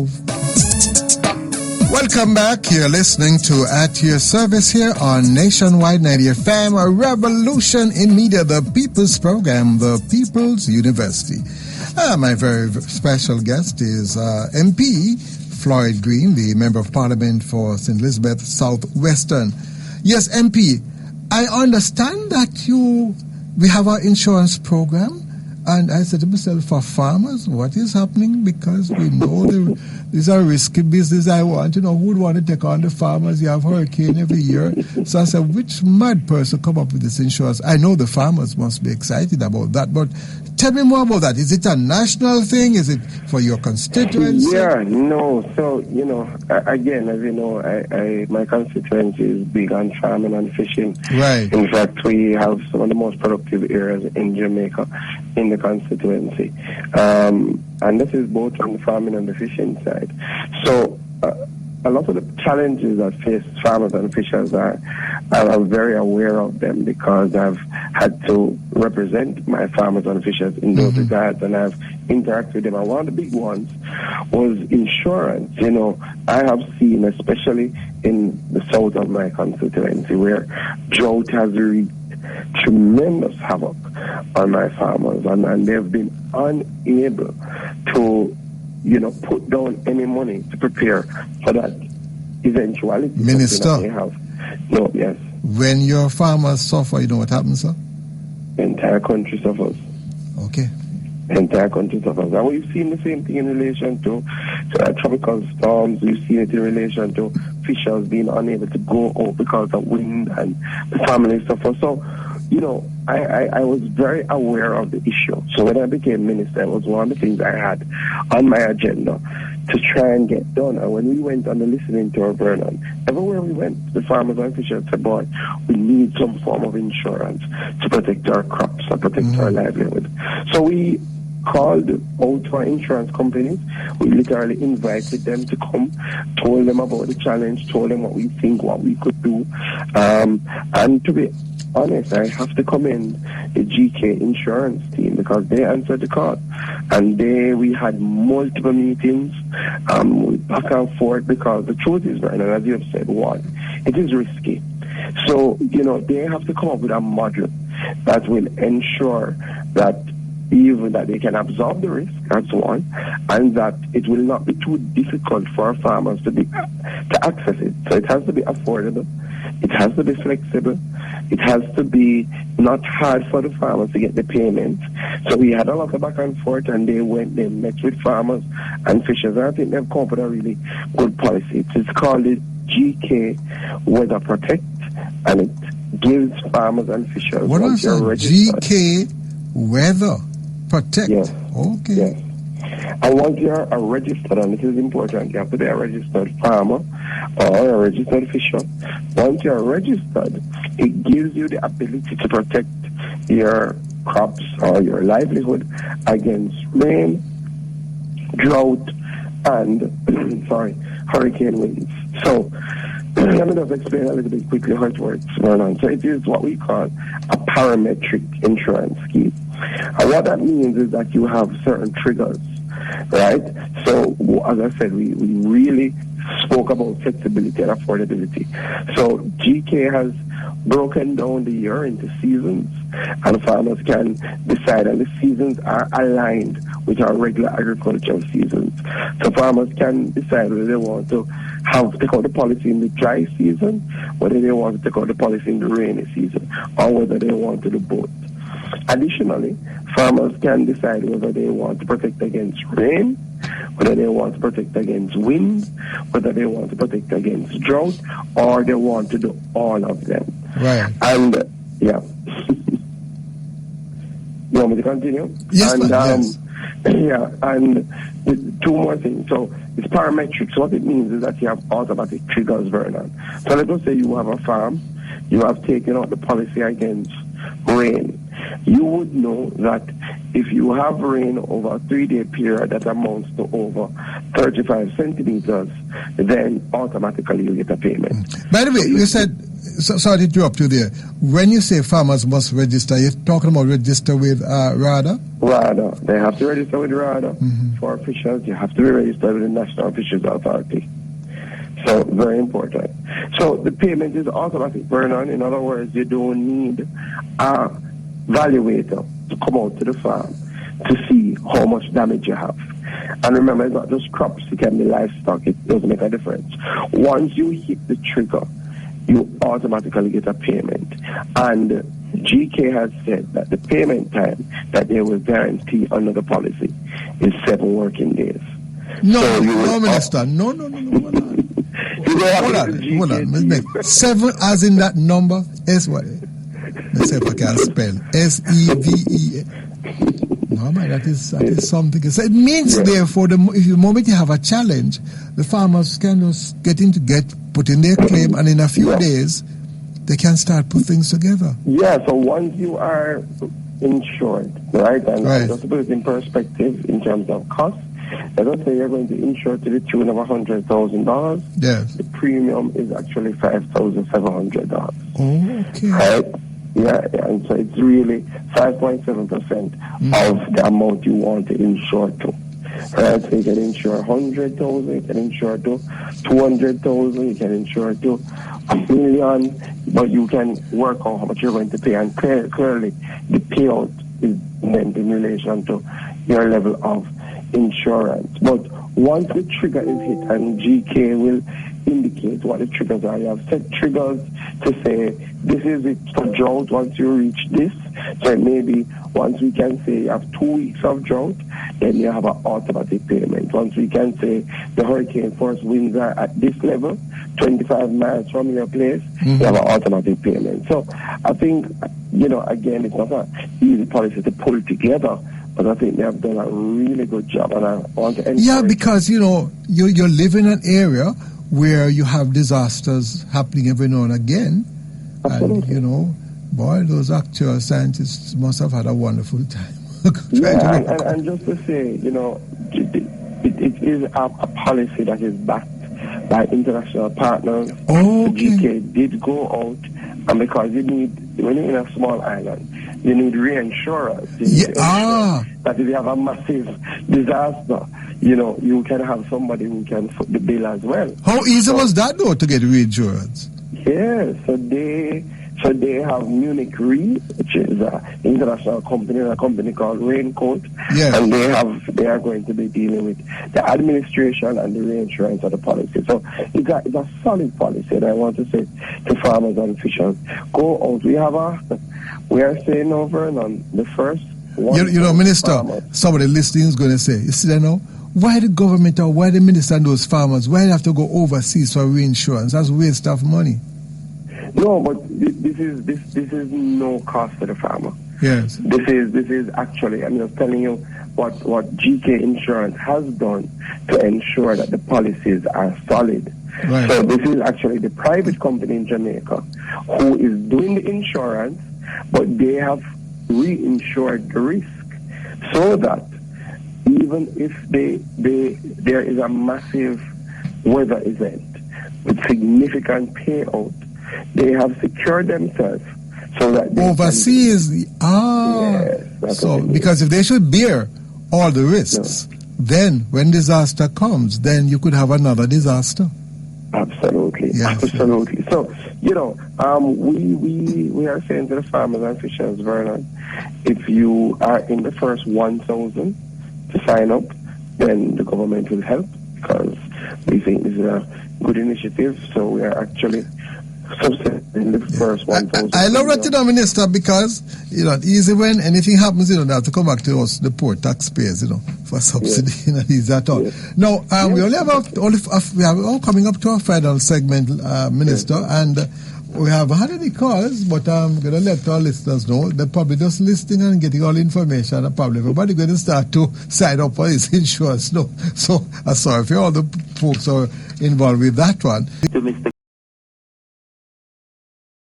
move. Welcome back. You're listening to At Your Service here on Nationwide 90 FM, a revolution in media, the People's Program, the People's University. My very special guest is MP Floyd Green, the Member of Parliament for St. Elizabeth Southwestern. Yes, MP, I understand that we have our insurance program. And I said to myself, for farmers, what is happening? Because we know these are risky business. I want to know who would want to take on the farmers. You have hurricane every year. So I said, which mad person come up with this insurance? I know the farmers must be excited about that, but tell me more about that. Is it a national thing? Is it for your constituency? Yeah, no. So, again, as you know, my constituency is big on farming and fishing. Right. In fact, we have some of the most productive areas in Jamaica in the constituency. And this is both on the farming and the fishing side. So, a lot of the challenges that face farmers and fishers I'm very aware of them because I've had to represent my farmers and fishers in those regards, and I've interacted with them. And one of the big ones was insurance. I have seen, especially in the south of my constituency, where drought has wreaked tremendous havoc on my farmers, and they've been unable to put down any money to prepare for that eventuality. Minister, that they have. No, yes. When your farmers suffer, you know what happens, sir? The entire country suffers. Okay. The entire country suffers. And we've seen the same thing in relation to tropical storms. We've seen it in relation to fishers being unable to go out because of wind, and the families suffer. So, I was very aware of the issue. So when I became minister, it was one of the things I had on my agenda to try and get done. And when we went on the listening tour, Vernon, everywhere we went, the farmers and fishers said, boy, we need some form of insurance to protect our crops and protect our livelihood. So we called out to our insurance companies. We literally invited them to come, told them about the challenge, told them what we think, what we could do. And to be honest, I have to commend the GK insurance team because they answered the call. And we had multiple meetings, back and forth, because the truth is, right, and as you have said, one, it is risky. So, they have to come up with a model that will ensure that even that they can absorb the risk, that's one, and that it will not be too difficult for our farmers to access it. So it has to be affordable, it has to be flexible, it has to be not hard for the farmers to get the payment. So we had a lot of back and forth, and they met with farmers and fishers, and I think they've come up with a really good policy. It's called the GK Weather Protect, and it gives farmers and fishers. What is it? GK Weather Protect? Yes. Okay. Yes. And once you're a registered, and this is important, you have to be a registered farmer or a registered fisher. Once you're registered, it gives you the ability to protect your crops or your livelihood against rain, drought, and hurricane winds. So let me just explain a little bit quickly how it works, Vernon. So it is what we call a parametric insurance scheme. And what that means is that you have certain triggers, right? So as I said, we really spoke about flexibility and affordability. So GK has broken down the year into seasons, and farmers can decide, and the seasons are aligned with our regular agricultural seasons. So farmers can decide whether they want to take out the policy in the dry season, whether they want to take out the policy in the rainy season, or whether they want to do both. Additionally, farmers can decide whether they want to protect against rain, whether they want to protect against wind, whether they want to protect against drought, or they want to do all of them. Right. And, yeah. You want me to continue? Yes, and, yes. Yeah, and two more things. So it's parametric. So what it means is that you have automatic triggers, Vernon. So let us say you have a farm, you have taken out the policy against rain. You would know that if you have rain over a 3-day period that amounts to over 35 centimeters, then automatically you get a payment. By the way, you said sorry to interrupt you there. When you say farmers must register, you're talking about register with RADA? RADA. They have to register with RADA. For officials. You have to be registered with the National Fisheries Authority. So, very important. So, the payment is automatic, Vernon. In other words, you don't need a valuator to come out to the farm to see how much damage you have. And remember, it's not just crops, it can be livestock, it doesn't make a difference. Once you hit the trigger, you automatically get a payment. And GK has said that the payment time that they will guarantee under the policy is 7 working days. No, so no, Minister. No. Hold on. 7 as in that number is what? Let's see if I can spell. SEVE. No, man, that is something. So it means, therefore, the moment you have a challenge, the farmers can just put in their claim, and in a few days, they can start put things together. Yeah, so once you are insured, right, and just to put it in perspective in terms of cost, let us say you're going to insure to the tune of $100,000. Yes. The premium is actually $5,700. Oh, okay. Right? Yeah, and so it's really 5.7% of the amount you want to insure to. Right? So you can insure 100,000, you can insure to 200,000, you can insure to $1 million, but you can work out how much you're going to pay, and clearly the payout is meant in relation to your level of insurance. But once the trigger is hit, and GK will indicate what the triggers are. You have set triggers to say this is it for drought once you reach this. So maybe once we can say you have 2 weeks of drought, then you have an automatic payment. Once we can say the hurricane force winds are at this level, 25 miles from your place, you have an automatic payment. So I think, again, it's not an easy policy to pull together, but I think they have done a really good job, and I want to encourage. Yeah, because, you live in an area where you have disasters happening every now and again. Absolutely. And, boy, those actual scientists must have had a wonderful time. and just to say, it is a policy that is backed by international partners. Oh, okay. The GK did go out, and because when you're in a small island, you need reinsurance. That if you have a massive disaster, you can have somebody who can foot the bill as well. How easy was that, though, to get reinsurance? Yeah, so they have Munich Re, which is an international company, a company called Raincoat, and they are going to be dealing with the administration and the reinsurance of the policy. So it's a solid policy, and I want to say to farmers and fishers, go out. We are saying over and on the first one. Minister, farmers. Somebody listening is going to say, you see that now? Why the government or why the minister and those farmers, why they have to go overseas for reinsurance? That's waste of money. No, but this is no cost to the farmer. Yes. This is actually, I'm just telling you what GK Insurance has done to ensure that the policies are solid. Right. So this is actually the private company in Jamaica who is doing the insurance, but they have reinsured the risk so that even if there is a massive weather event with significant payout, they have secured themselves so that they overseas. So because if they should bear all the risks, then when disaster comes, then you could have another disaster. Absolutely, absolutely. So we are saying to the farmers and fishers, Vernon, if you are in the first 1,000 to sign up, then the government will help, because we think this is a good initiative. So we are actually in the first 1,000. I love that, Minister, because it's easy when anything happens, they have to come back to us, the poor taxpayers, for subsidy. Not easy at all. Now, we only have we are all coming up to our final segment, Minister, and we have had any calls, but I'm going to let our listeners know they're probably just listening and getting all the information, and probably everybody going to start to sign up for this insurance. No, so I'm sorry for all the folks who are involved with that one. To Mr.